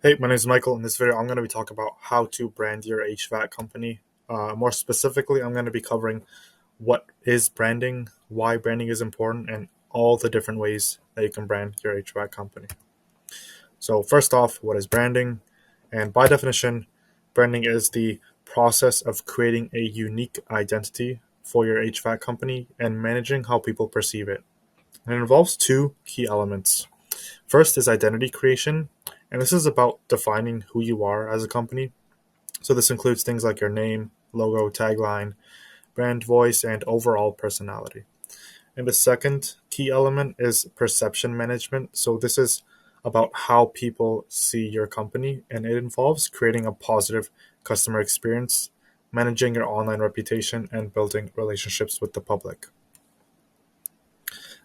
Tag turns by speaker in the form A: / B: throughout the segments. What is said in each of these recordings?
A: Hey, my name is Michael. In this video, I'm going to be talking about how to brand your HVAC company. More specifically, I'm going to be covering what is branding, why branding is important, and all the different ways that you can brand your HVAC company. So, first off, what is branding? And by definition, branding is the process of creating a unique identity for your HVAC company and managing how people perceive it. And it involves two key elements. First is identity creation, and this is about defining who you are as a company. So this includes things like your name, logo, tagline, brand voice, and overall personality. And the second key element is perception management. So this is about how people see your company, and it involves creating a positive customer experience, managing your online reputation, and building relationships with the public.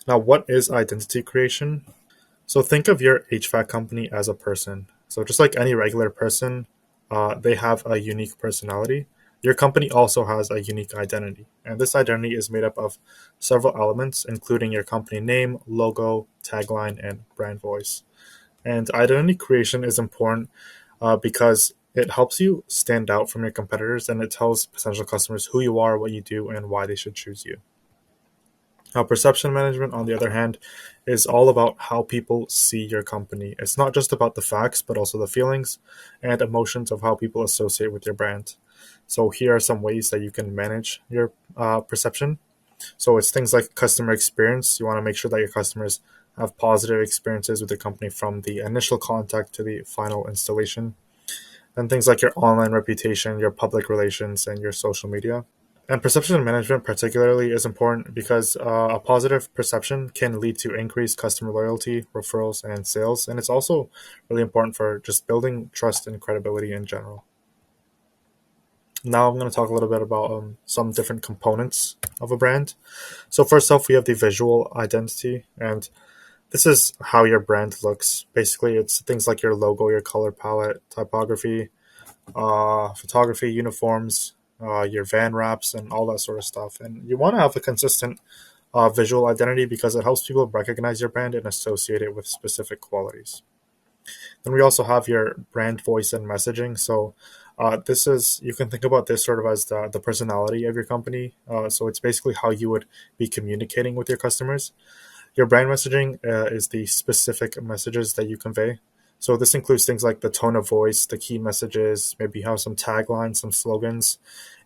A: Now, what is identity creation? So think of your HVAC company as a person. So just like any regular person, they have a unique personality. Your company also has a unique identity, and this identity is made up of several elements, including your company name, logo, tagline, and brand voice. And identity creation is important because it helps you stand out from your competitors, and it tells potential customers who you are, what you do, and why they should choose you. Now, perception management, on the other hand, is all about how people see your company. It's not just about the facts, but also the feelings and emotions of how people associate with your brand. So, here are some ways that you can manage your perception. So, it's things like customer experience. You want to make sure that your customers have positive experiences with your company from the initial contact to the final installation. And things like your online reputation, your public relations, and your social media. And perception management, particularly, is important because a positive perception can lead to increased customer loyalty, referrals, and sales. And it's also really important for just building trust and credibility in general. Now, I'm going to talk a little bit about some different components of a brand. So, first off, we have the visual identity, and this is how your brand looks. Basically, it's things like your logo, your color palette, typography, photography, uniforms, your van wraps, and all that sort of stuff. And you want to have a consistent visual identity because it helps people recognize your brand and associate it with specific qualities. Then we also have your brand voice and messaging. So this is you can think about this sort of as the personality of your company. So it's basically how you would be communicating with your customers. Your brand messaging is the specific messages that you convey. So this includes things like the tone of voice, the key messages, maybe have some taglines, some slogans,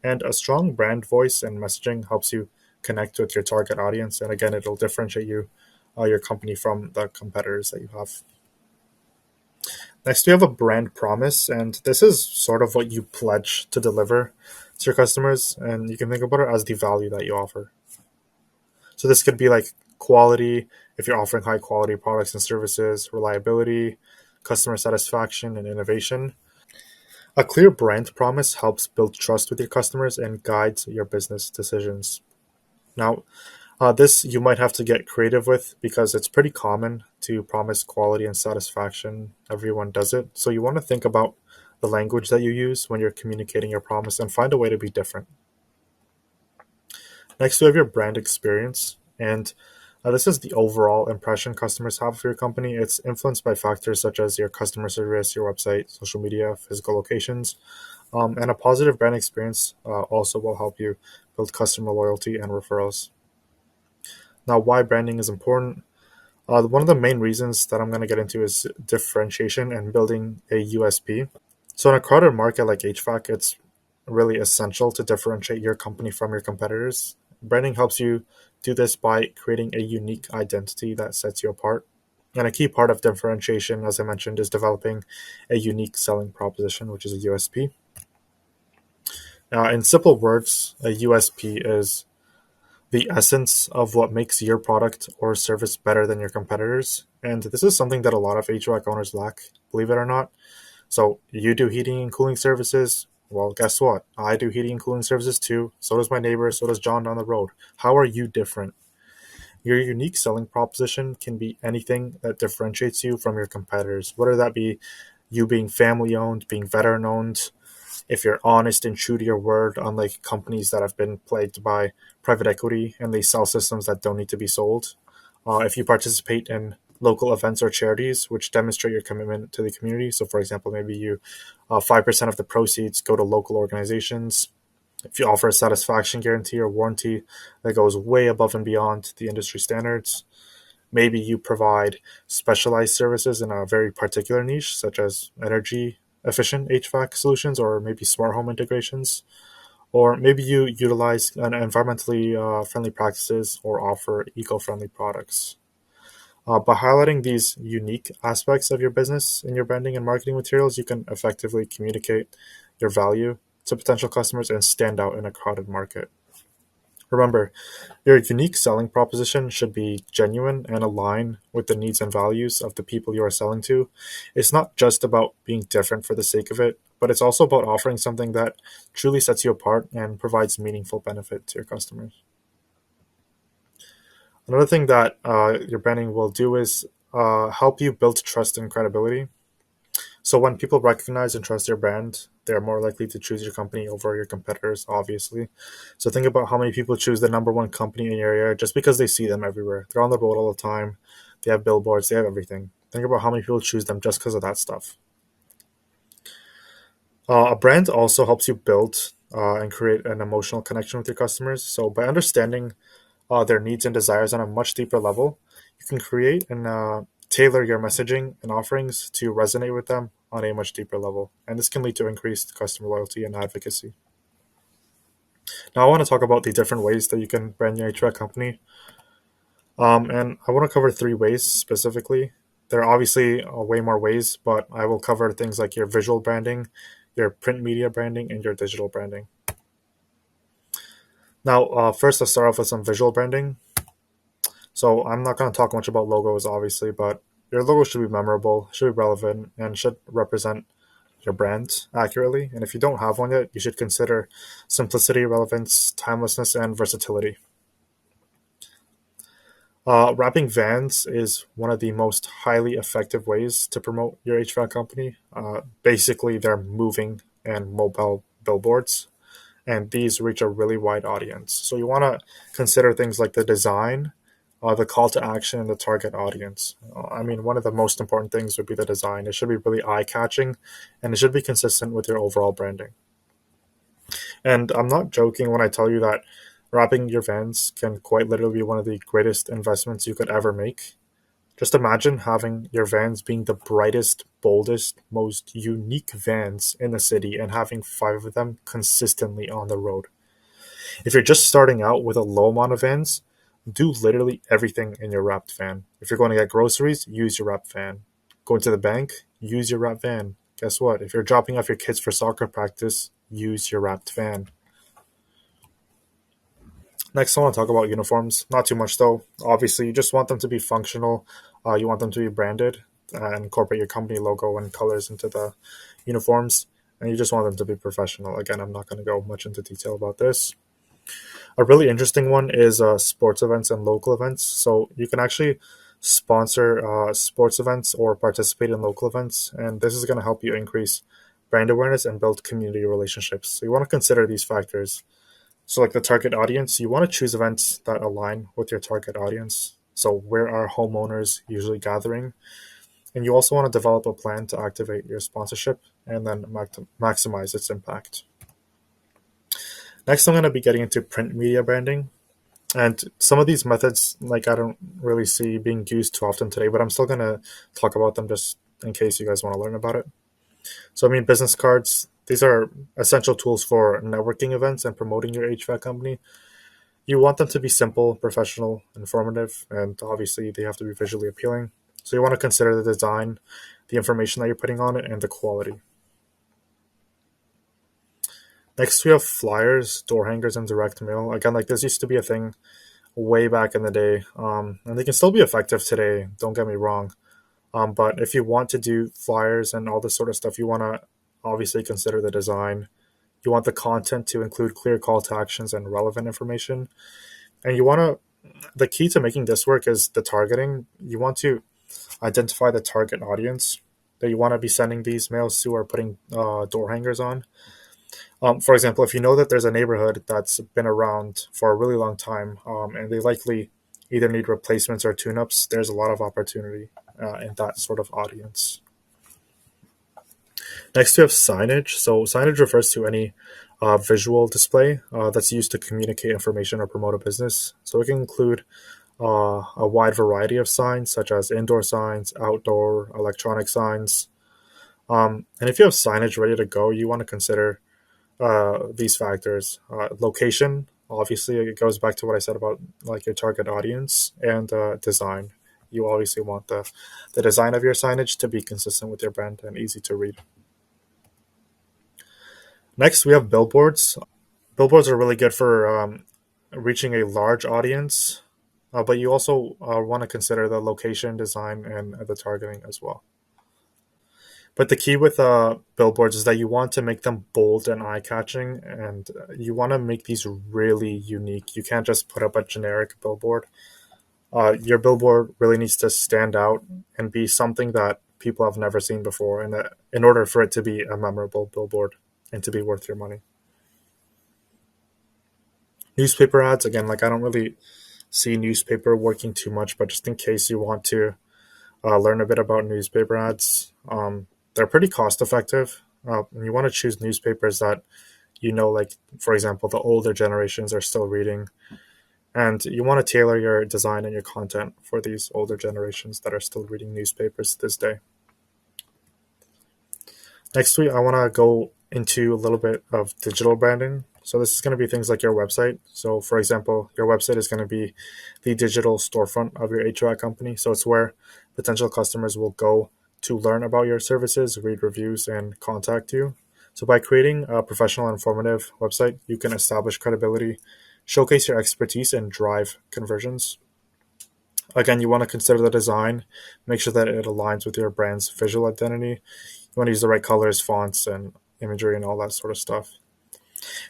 A: and a strong brand voice and messaging helps you connect with your target audience. And again, it'll differentiate your company from the competitors that you have. Next, we have a brand promise, and this is sort of what you pledge to deliver to your customers, and you can think about it as the value that you offer. So this could be like quality, if you're offering high quality products and services, reliability, customer satisfaction, and innovation. A clear brand promise helps build trust with your customers and guides your business decisions. Now, this you might have to get creative with because it's pretty common to promise quality and satisfaction. Everyone does it. So you want to think about the language that you use when you're communicating your promise and find a way to be different. Next, we have your brand experience. And this is the overall impression customers have of your company. It's influenced by factors such as your customer service, your website, social media, physical locations. And a positive brand experience also will help you build customer loyalty and referrals. Now, why branding is important. One of the main reasons that I'm going to get into is differentiation and building a USP. So, in a crowded market like HVAC, it's really essential to differentiate your company from your competitors. Branding helps you do this by creating a unique identity that sets you apart. And a key part of differentiation, as I mentioned, is developing a unique selling proposition, which is a USP. In simple words, a USP is the essence of what makes your product or service better than your competitors. And this is something that a lot of HVAC owners lack, believe it or not. So you do heating and cooling services. Well, guess what? I do heating and cooling services too. So does my neighbor. So does John down the road. How are you different? Your unique selling proposition can be anything that differentiates you from your competitors, whether that be you being family owned, being veteran owned, if you're honest and true to your word, unlike companies that have been plagued by private equity and they sell systems that don't need to be sold. If you participate in local events or charities, which demonstrate your commitment to the community. So, for example, maybe you 5% of the proceeds go to local organizations. If you offer a satisfaction guarantee or warranty that goes way above and beyond the industry standards, maybe you provide specialized services in a very particular niche, such as energy efficient HVAC solutions or maybe smart home integrations. Or maybe you utilize an environmentally friendly practices or offer eco friendly products. By highlighting these unique aspects of your business in your branding and marketing materials, you can effectively communicate your value to potential customers and stand out in a crowded market. Remember, your unique selling proposition should be genuine and align with the needs and values of the people you are selling to. It's not just about being different for the sake of it, but it's also about offering something that truly sets you apart and provides meaningful benefit to your customers. Another thing that your branding will do is help you build trust and credibility. So when people recognize and trust your brand, they're more likely to choose your company over your competitors, obviously. So think about how many people choose the number one company in your area just because they see them everywhere. They're on the road all the time. They have billboards. They have everything. Think about how many people choose them just because of that stuff. A brand also helps you build and create an emotional connection with your customers. So by understanding their needs and desires on a much deeper level, you can create and tailor your messaging and offerings to resonate with them on a much deeper level. And this can lead to increased customer loyalty and advocacy. Now, I want to talk about the different ways that you can brand your HVAC company. And I want to cover three ways specifically. There are obviously way more ways, but I will cover things like your visual branding, your print media branding, and your digital branding. Now, first, let's start off with some visual branding. So I'm not going to talk much about logos, obviously, but your logo should be memorable, should be relevant, and should represent your brand accurately. And if you don't have one yet, you should consider simplicity, relevance, timelessness, and versatility. Wrapping vans is one of the most highly effective ways to promote your HVAC company. Basically, they're moving and mobile billboards, and these reach a really wide audience. So you want to consider things like the design, the call to action, and the target audience. I mean, one of the most important things would be the design. It should be really eye catching, and it should be consistent with your overall branding. And I'm not joking when I tell you that wrapping your vans can quite literally be one of the greatest investments you could ever make. Just imagine having your vans being the brightest, boldest, most unique vans in the city and having five of them consistently on the road. If you're just starting out with a low amount of vans, do literally everything in your wrapped van. If you're going to get groceries, use your wrapped van. Going to the bank, use your wrapped van. Guess what? If you're dropping off your kids for soccer practice, use your wrapped van. Next, I want to talk about uniforms. Not too much though. Obviously, you just want them to be functional. You want them to be branded and incorporate your company logo and colors into the uniforms. And you just want them to be professional. Again, I'm not going to go much into detail about this. A really interesting one is sports events and local events. So you can actually sponsor sports events or participate in local events. And this is going to help you increase brand awareness and build community relationships. So you want to consider these factors. So, like the target audience, you want to choose events that align with your target audience. So, where are homeowners usually gathering? And you also want to develop a plan to activate your sponsorship and then maximize its impact. Next, I'm going to be getting into print media branding. And some of these methods, like I don't really see being used too often today, but I'm still going to talk about them just in case you guys want to learn about it. So, I mean, business cards, these are essential tools for networking events and promoting your HVAC company. You want them to be simple, professional, informative, and obviously they have to be visually appealing. So, you want to consider the design, the information that you're putting on it, and the quality. Next, we have flyers, door hangers, and direct mail. Again, like this used to be a thing way back in the day, and they can still be effective today. Don't get me wrong. But if you want to do flyers and all this sort of stuff, you want to obviously consider the design. You want the content to include clear call to actions and relevant information. And you want to, the key to making this work is the targeting. You want to identify the target audience that you want to be sending these mails to or putting door hangers on. For example, if you know that there's a neighborhood that's been around for a really long time and they likely either need replacements or tune-ups, there's a lot of opportunity in that sort of audience. Next, we have signage. So signage refers to any visual display that's used to communicate information or promote a business. So it can include a wide variety of signs, such as indoor signs, outdoor, electronic signs. And if you have signage ready to go, you want to consider these factors. Location, obviously, it goes back to what I said about like your target audience, and design. You obviously want the design of your signage to be consistent with your brand and easy to read. Next, we have billboards. Billboards are really good for reaching a large audience, but you also want to consider the location, design, and the targeting as well. But the key with billboards is that you want to make them bold and eye catching, and you want to make these really unique. You can't just put up a generic billboard. Your billboard really needs to stand out and be something that people have never seen before, and that in order for it to be a memorable billboard and to be worth your money. Newspaper ads, again, like I don't really see newspaper working too much, but just in case you want to learn a bit about newspaper ads, they're pretty cost effective. And you want to choose newspapers that like for example, the older generations are still reading, and you want to tailor your design and your content for these older generations that are still reading newspapers this day. Next week, I want to go into a little bit of digital branding. So this is going to be things like your website. So for example, your website is going to be the digital storefront of your HVAC company. So it's where potential customers will go to learn about your services, read reviews, and contact you. So by creating a professional and informative website, you can establish credibility, showcase your expertise, and drive conversions. Again, you want to consider the design, make sure that it aligns with your brand's visual identity. You want to use the right colors, fonts, and imagery and all that sort of stuff.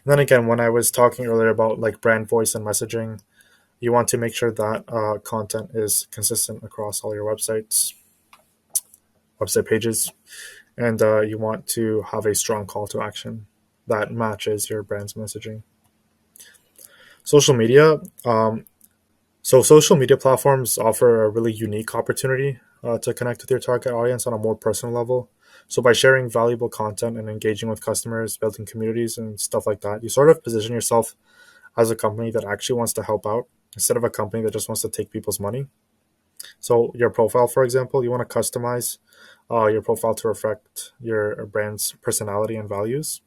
A: And then again, when I was talking earlier about like brand voice and messaging, you want to make sure that content is consistent across all your website pages, and you want to have a strong call to action that matches your brand's messaging. Social media. So social media platforms offer a really unique opportunity to connect with your target audience on a more personal level. So by sharing valuable content and engaging with customers, building communities and stuff like that, you sort of position yourself as a company that actually wants to help out instead of a company that just wants to take people's money. So your profile, for example, you want to customize your profile to reflect your brand's personality and values.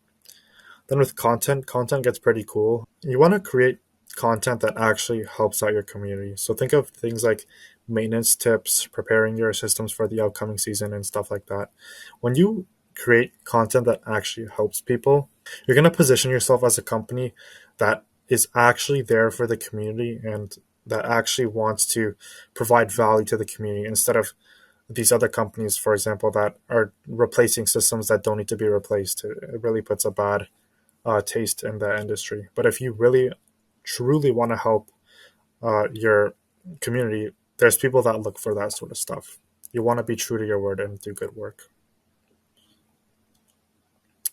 A: Then with content, content gets pretty cool. You want to create content that actually helps out your community. So think of things like maintenance tips, preparing your systems for the upcoming season, and stuff like that. When you create content that actually helps people, you're going to position yourself as a company that is actually there for the community and that actually wants to provide value to the community instead of these other companies, for example, that are replacing systems that don't need to be replaced. It really puts a bad taste in the industry. But if you really truly want to help your community, there's people that look for that sort of stuff. You want to be true to your word and do good work.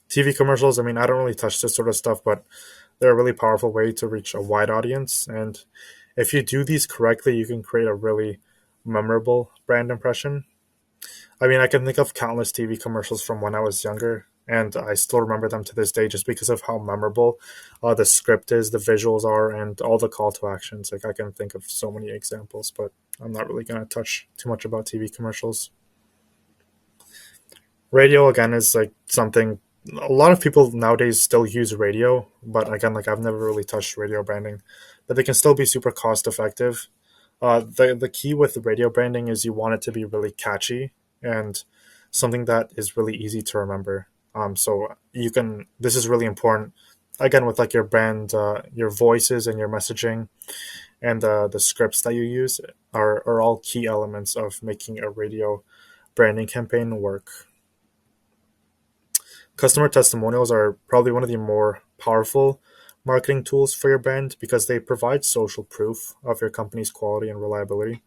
A: TV commercials, I mean, I don't really touch this sort of stuff, but they're a really powerful way to reach a wide audience. And if you do these correctly, you can create a really memorable brand impression. I mean, I can think of countless TV commercials from when I was younger, and I still remember them to this day just because of how memorable the script is, the visuals are, and all the call to actions. Like, I can think of so many examples, but I'm not really going to touch too much about TV commercials. Radio, again, is like something a lot of people nowadays still use radio, but again, like I've never really touched radio branding, but they can still be super cost effective. The key with radio branding is you want it to be really catchy and something that is really easy to remember. So you can. This is really important. Again, with like your brand, your voices and your messaging, and the scripts that you use are all key elements of making a radio branding campaign work. Customer testimonials are probably one of the more powerful marketing tools for your brand because they provide social proof of your company's quality and reliability.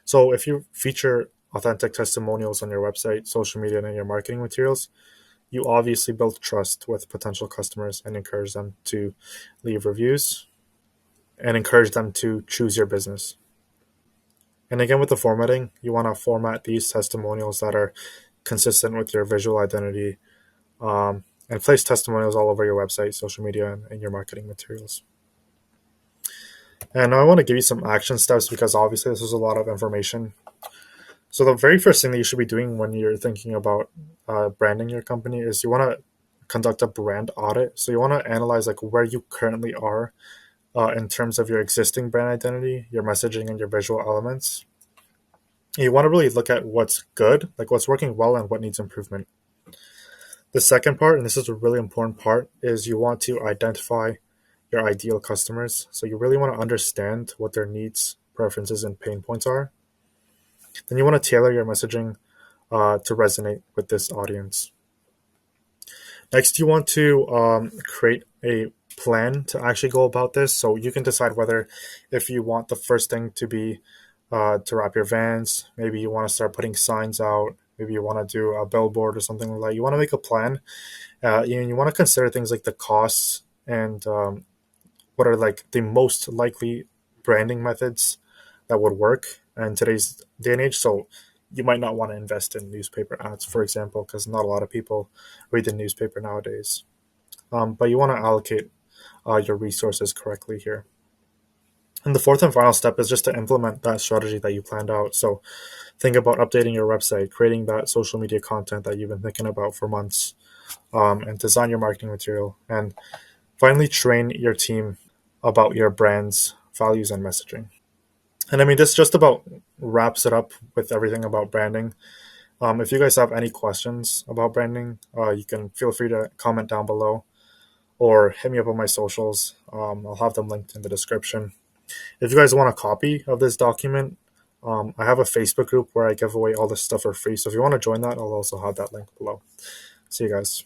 A: So if you feature authentic testimonials on your website, social media, and your marketing materials, you obviously build trust with potential customers and encourage them to leave reviews and encourage them to choose your business. And again, with the formatting, you want to format these testimonials that are consistent with your visual identity, and place testimonials all over your website, social media, and your marketing materials. And I want to give you some action steps because obviously this is a lot of information. So the very first thing that you should be doing when you're thinking about branding your company is you want to conduct a brand audit. So you want to analyze like where you currently are in terms of your existing brand identity, your messaging, and your visual elements. You want to really look at what's good, like what's working well and what needs improvement. The second part, and this is a really important part, is you want to identify your ideal customers. So you really want to understand what their needs, preferences, and pain points are. Then you want to tailor your messaging to resonate with this audience. Next, you want to create a plan to actually go about this. So you can decide whether if you want the first thing to be to wrap your vans, maybe you want to start putting signs out, maybe you want to do a billboard or something like that. You want to make a plan. You want to consider things like the costs and what are like the most likely branding methods that would work in today's day and age. So you might not want to invest in newspaper ads, for example, because not a lot of people read the newspaper nowadays. But you want to allocate your resources correctly here. And the fourth and final step is just to implement that strategy that you planned out. So think about updating your website, creating that social media content that you've been thinking about for months, and design your marketing material. And finally, train your team about your brand's values and messaging. And I mean, this just about wraps it up with everything about branding. If you guys have any questions about branding, you can feel free to comment down below or hit me up on my socials. I'll have them linked in the description. If you guys want a copy of this document, I have a Facebook group where I give away all this stuff for free. So if you want to join that, I'll also have that link below. See you guys.